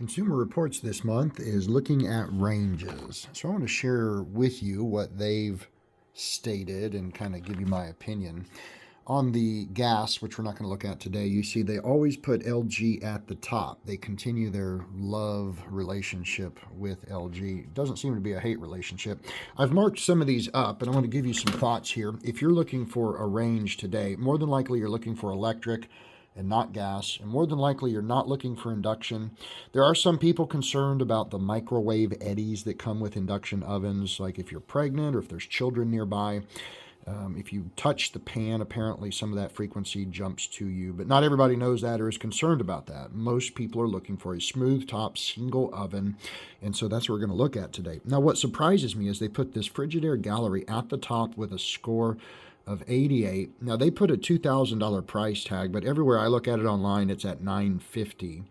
Consumer Reports this month is looking at ranges. So I want to share with you what they've stated and kind of give you my opinion. On the gas, which we're not going to look at today, you see they always put LG at the top. They continue their love relationship with LG. It doesn't seem to be a hate relationship. I've marked some of these up, and I want to give you some thoughts here. If you're looking for a range today, more than likely you're looking for electric and not gas, and more than likely you're not looking for induction. There are some people concerned about the microwave eddies that come with induction ovens, like if you're pregnant or if there's children nearby. If you touch the pan, apparently some of that frequency jumps to you, but not everybody knows that or is concerned about that. Most people are looking for a smooth top single oven, and so that's what we're going to look at today. Now, what surprises me is they put this Frigidaire gallery at the top with a score of 88. Now, they put a $2,000 price tag, but everywhere I look at it online, it's at $950.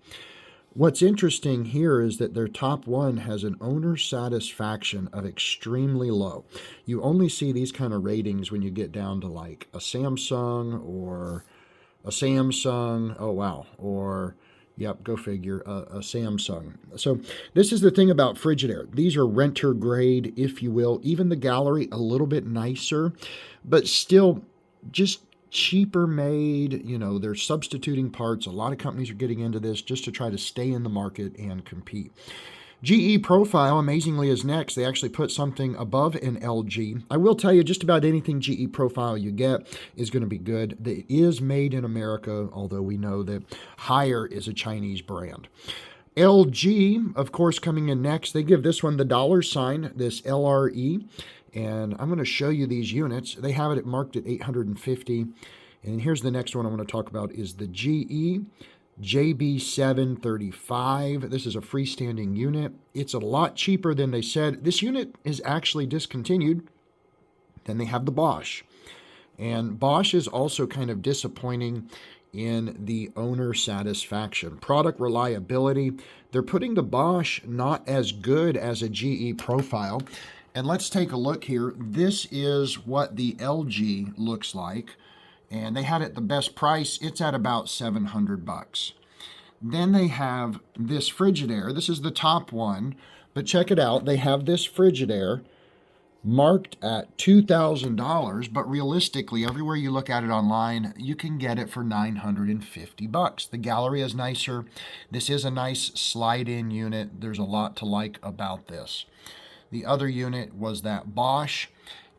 What's interesting here is that their top one has an owner satisfaction of extremely low. You only see these kind of ratings when you get down to like a Samsung, oh wow, or yep, go figure, a Samsung. So this is the thing about Frigidaire. These are renter grade, if you will. Even the gallery, a little bit nicer, but still just cheaper made. You know, they're substituting parts. A lot of companies are getting into this just to try to stay in the market and compete. GE Profile, amazingly, is next. They actually put something above an LG. I will tell you, just about anything GE Profile you get is going to be good. It is made in America, although we know that Haier is a Chinese brand. LG, of course, coming in next. They give this one the dollar sign, this LRE. And I'm going to show you these units. They have it marked at 850. And here's the next one I want to talk about is the GE JB735. This is a freestanding unit. It's a lot cheaper than they said. This unit is actually discontinued. Then they have the Bosch. And Bosch is also kind of disappointing in the owner satisfaction. Product reliability, they're putting the Bosch not as good as a GE Profile. And let's take a look here. This is what the LG looks like. And they had it the best price. It's at about $700. Then they have this Frigidaire. This is the top one. But check it out. They have this Frigidaire marked at $2,000. But realistically, everywhere you look at it online, you can get it for $950. The gallery is nicer. This is a nice slide-in unit. There's a lot to like about this. The other unit was that Bosch,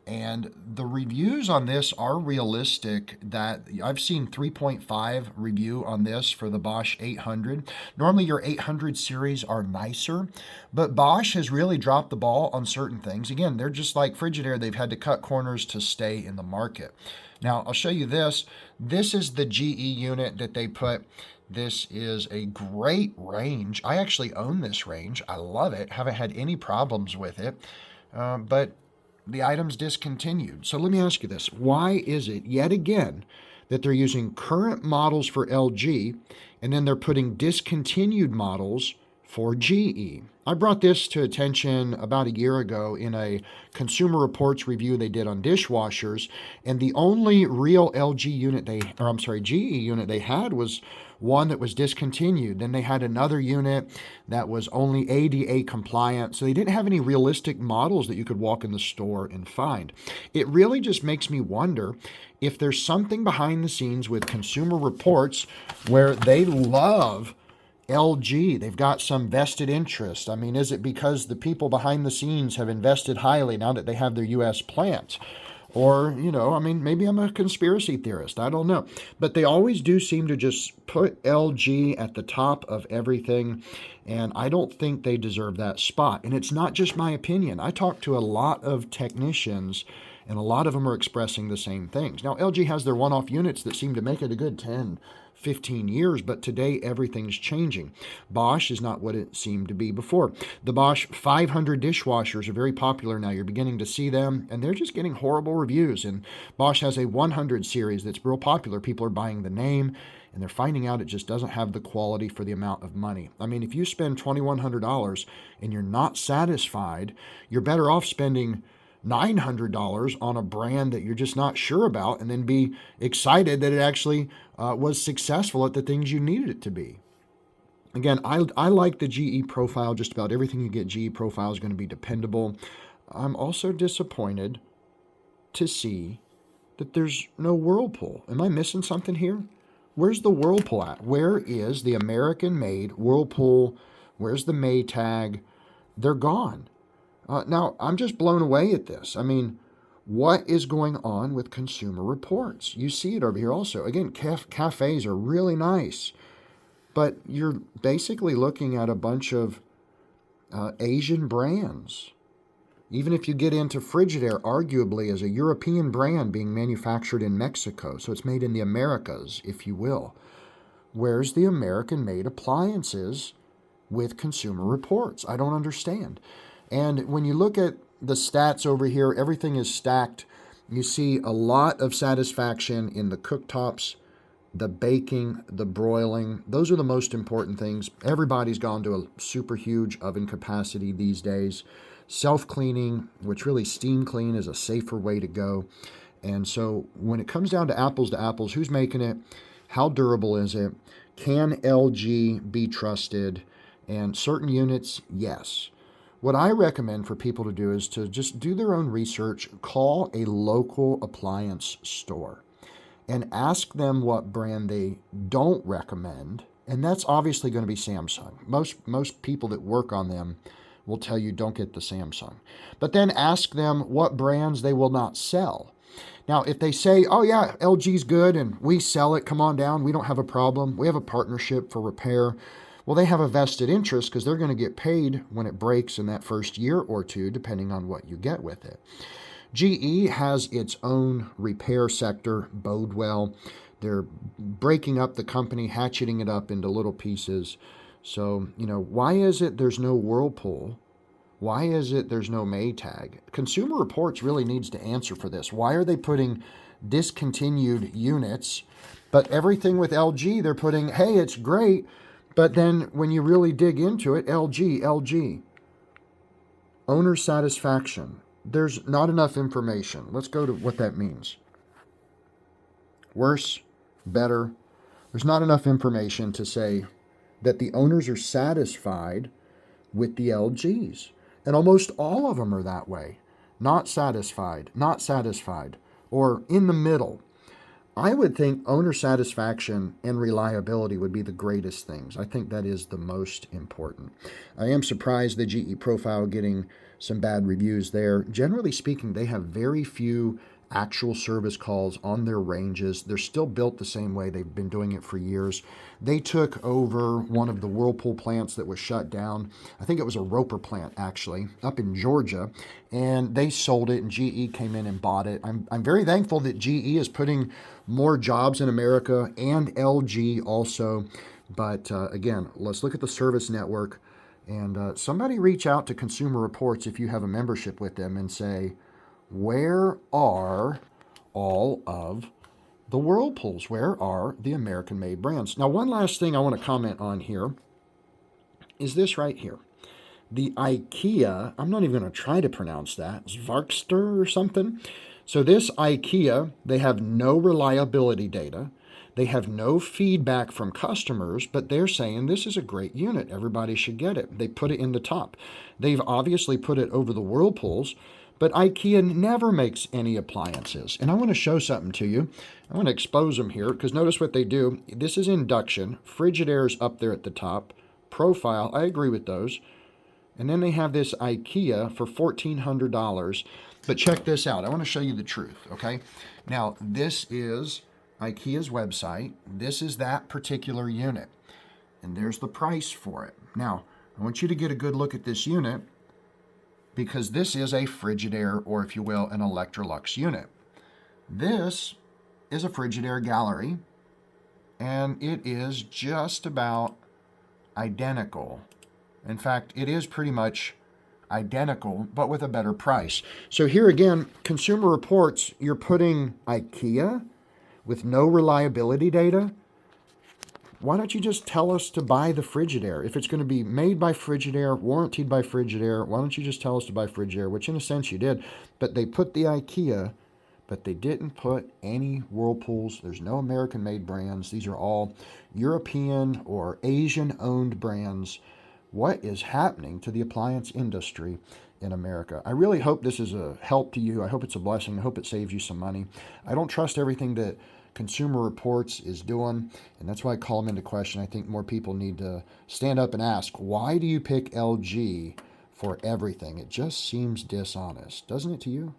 and the reviews on this are realistic. That I've seen 3.5 review on this for the Bosch 800. Normally your 800 series are nicer, but Bosch has really dropped the ball on certain things. Again, they're just like Frigidaire. They've had to cut corners to stay in the market. Now, I'll show you this. This is the GE unit that they put. This is a great range. I actually own this range. I love it. Haven't had any problems with it. But the item's discontinued. So let me ask you this. Why is it, yet again, that they're using current models for LG and then they're putting discontinued models for GE? I brought this to attention about a year ago in a Consumer Reports review they did on dishwashers, and the only real GE unit they had was one that was discontinued. Then they had another unit that was only ADA compliant, so they didn't have any realistic models that you could walk in the store and find. It really just makes me wonder if there's something behind the scenes with Consumer Reports where they love LG. They've got some vested interest. I mean, is it because the people behind the scenes have invested highly now that they have their U.S. plant? Or, you know, I mean, maybe I'm a conspiracy theorist. I don't know. But they always do seem to just put LG at the top of everything. And I don't think they deserve that spot. And it's not just my opinion. I talked to a lot of technicians, and a lot of them are expressing the same things. Now, LG has their one-off units that seem to make it a good 10, 15 years, but today everything's changing. Bosch is not what it seemed to be before. The Bosch 500 dishwashers are very popular now. You're beginning to see them, and they're just getting horrible reviews. And Bosch has a 100 series that's real popular. People are buying the name, and they're finding out it just doesn't have the quality for the amount of money. I mean, if you spend $2,100 and you're not satisfied, you're better off spending $900 on a brand that you're just not sure about, and then be excited that it actually was successful at the things you needed it to be. Again, I like the GE profile. Just about everything you get GE profile is going to be dependable. I'm also disappointed to see that there's no Whirlpool. Am I missing something here? Where's the Whirlpool at? Where is the American-made Whirlpool? Where's the Maytag? They're gone. Now, I'm just blown away at this. I mean, what is going on with Consumer Reports? You see it over here also. Again, cafes are really nice, but you're basically looking at a bunch of Asian brands. Even if you get into Frigidaire, arguably as a European brand being manufactured in Mexico, so it's made in the Americas, if you will. Where's the American-made appliances with Consumer Reports? I don't understand. And when you look at the stats over here, everything is stacked. You see a lot of satisfaction in the cooktops, the baking, the broiling. Those are the most important things. Everybody's gone to a super huge oven capacity these days. Self-cleaning, which really steam clean is a safer way to go. And so when it comes down to apples, who's making it? How durable is it? Can LG be trusted? And certain units, yes. What I recommend for people to do is to just do their own research, call a local appliance store and ask them what brand they don't recommend. And that's obviously going to be Samsung. Most people that work on them will tell you don't get the Samsung. But then ask them what brands they will not sell. Now, if they say, oh yeah, LG's good and we sell it, come on down, we don't have a problem, we have a partnership for repair. Well, they have a vested interest because they're going to get paid when it breaks in that first year or two, depending on what you get with it. GE has its own repair sector, Bodewell. They're breaking up the company, hatcheting it up into little pieces. So, why is it there's no Whirlpool? Why is it there's no Maytag? Consumer Reports really needs to answer for this. Why are they putting discontinued units, but everything with LG, they're putting, hey, it's great, but then when you really dig into it, LG. Owner satisfaction. There's not enough information. Let's go to what that means. Worse, better. There's not enough information to say that the owners are satisfied with the LGs. And almost all of them are that way. Not satisfied, or in the middle. I would think owner satisfaction and reliability would be the greatest things. I think that is the most important. I am surprised the GE profile getting some bad reviews there. Generally speaking, they have very few actual service calls on their ranges. They're still built the same way. They've been doing it for years. They took over one of the Whirlpool plants that was shut down. I think it was a Roper plant, actually, up in Georgia, and they sold it, and GE came in and bought it. I'm very thankful that GE is putting more jobs in America, and LG also. But again, let's look at the service network, and somebody reach out to Consumer Reports if you have a membership with them and say, where are all of the Whirlpools? Where are the American-made brands? Now, one last thing I want to comment on here is this right here. The Ikea, I'm not even going to try to pronounce that, Svarkster or something. So this Ikea, they have no reliability data. They have no feedback from customers, but they're saying this is a great unit. Everybody should get it. They put it in the top. They've obviously put it over the Whirlpools, but IKEA never makes any appliances. And I want to show something to you. I want to expose them here because notice what they do. This is induction. Frigidaire's up there at the top. Profile, I agree with those. And then they have this IKEA for $1,400. But check this out. I want to show you the truth, okay? Now, this is IKEA's website. This is that particular unit. And there's the price for it. Now, I want you to get a good look at this unit because this is a Frigidaire, or if you will, an Electrolux unit. This is a Frigidaire gallery, and it is just about identical. In fact, it is pretty much identical, but with a better price. So here again, Consumer Reports, you're putting IKEA with no reliability data. Why don't you just tell us to buy the Frigidaire? If it's going to be made by Frigidaire, warranted by Frigidaire, why don't you just tell us to buy Frigidaire, which in a sense you did. But they put the IKEA, but they didn't put any Whirlpools. There's no American-made brands. These are all European or Asian-owned brands. What is happening to the appliance industry in America? I really hope this is a help to you. I hope it's a blessing. I hope it saves you some money. I don't trust everything that Consumer Reports is doing, and that's why I call them into question. I think more people need to stand up and ask, why do you pick LG for everything? It just seems dishonest, doesn't it to you?